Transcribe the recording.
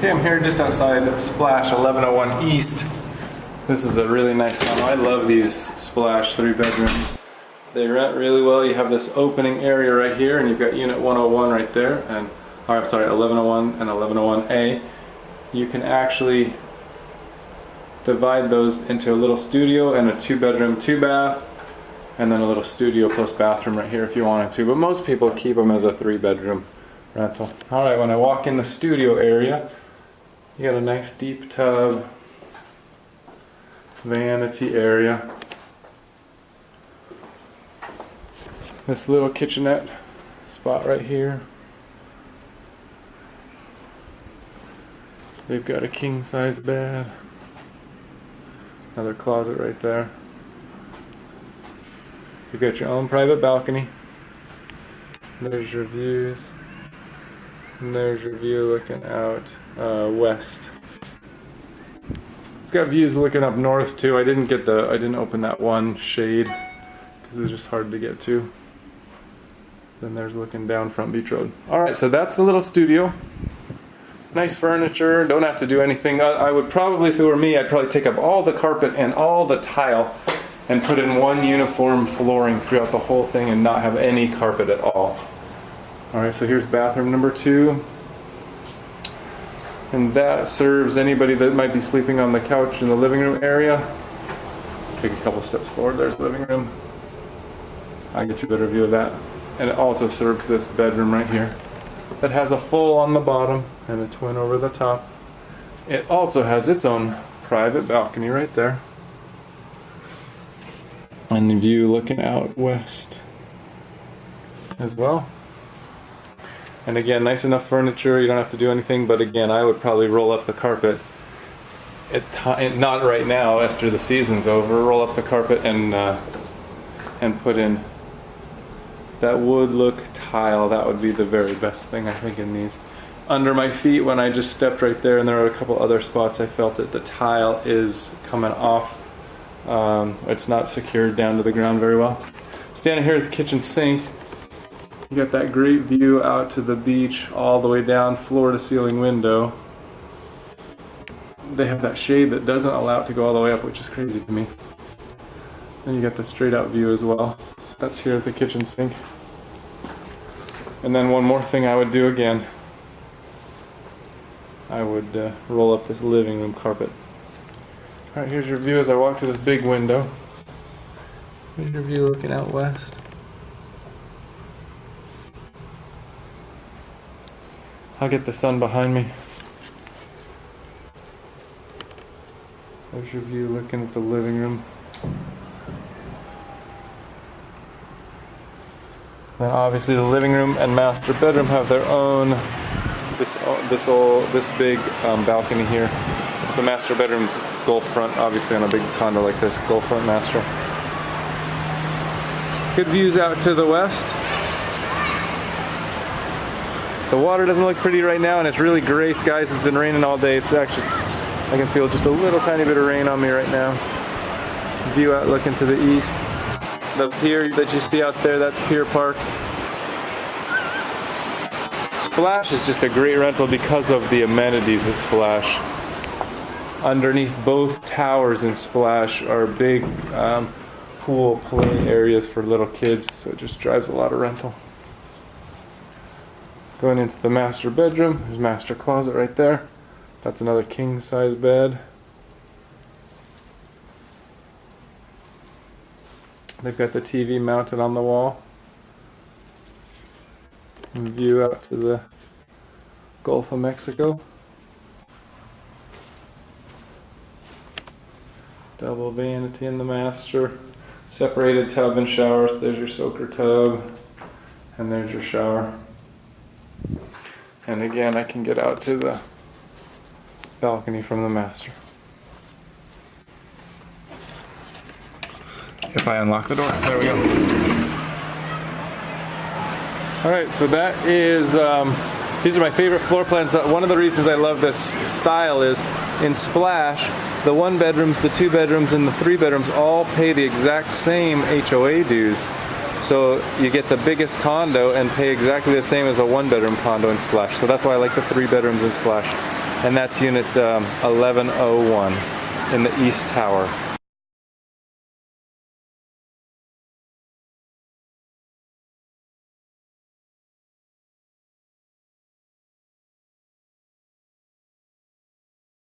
Okay, I'm here just outside Splash 1101 East. This is a really nice condo. I love these Splash 3-bedrooms. They rent really well. You have this opening area right here, and you've got unit 101 right there, and I'm sorry, 1101 and 1101A. You can actually divide those into a little studio and a 2-bedroom, 2-bath, and then a little studio plus bathroom right here if you wanted to. But most people keep them as a 3-bedroom rental. All right, when I walk in the studio area, you got a nice deep tub, vanity area. This little kitchenette spot right here. They've got a king-size bed. Another closet right there. You've got your own private balcony. There's your views. And there's your view looking out west. It's got views looking up north too. I didn't open that one shade because it was just hard to get to. Then there's looking down Front Beach Road. Alright, so that's the little studio. Nice furniture, don't have to do anything. I would probably, if it were me, I'd probably take up all the carpet and all the tile and put in one uniform flooring throughout the whole thing and not have any carpet at all. Alright, so here's bathroom number 2. And that serves anybody that might be sleeping on the couch in the living room area. Take a couple steps forward, there's the living room. I'll get you a better view of that. And it also serves this bedroom right here that has a full on the bottom and a twin over the top. It also has its own private balcony right there. And the view looking out west as well. And again, nice enough furniture, you don't have to do anything, but again, I would probably roll up the carpet. Not right now, after the season's over, roll up the carpet and put in that wood look tile. That would be the very best thing, I think, in these. Under my feet, when I just stepped right there, and there are a couple other spots I felt that the tile is coming off. It's not secured down to the ground very well. Standing here at the kitchen sink, you got that great view out to the beach, all the way down, floor to ceiling window. They have that shade that doesn't allow it to go all the way up, which is crazy to me. And you got the straight out view as well. So that's here at the kitchen sink. And then one more thing I would do again. I would roll up this living room carpet. Alright, here's your view as I walk to this big window. Here's your view looking out west. I'll get the sun behind me. There's your view looking at the living room. Then obviously the living room and master bedroom have their own this big balcony here. So master bedroom's Gulf front, obviously on a big condo like this, Gulf front master. Good views out to the west. The water doesn't look pretty right now, and it's really gray skies. It's been raining all day. It's actually, I can feel just a little tiny bit of rain on me right now. View out looking to the east. The pier that you see out there, that's Pier Park. Splash is just a great rental because of the amenities at Splash. Underneath both towers in Splash are big pool play areas for little kids, so it just drives a lot of rental. Going into the master bedroom, there's master closet right there. That's another king size bed. They've got the TV mounted on the wall. And view out to the Gulf of Mexico. Double vanity in the master. Separated tub and shower. So there's your soaker tub. And there's your shower. And again, I can get out to the balcony from the master. If I unlock the door, there we go. Alright, so that is, these are my favorite floor plans. One of the reasons I love this style is in Splash, the 1 bedrooms, the 2 bedrooms, and the 3 bedrooms all pay the exact same HOA dues. So you get the biggest condo and pay exactly the same as a 1 bedroom condo in Splash. So that's why I like the 3 bedrooms in Splash. and that's unit 1101 in the East Tower.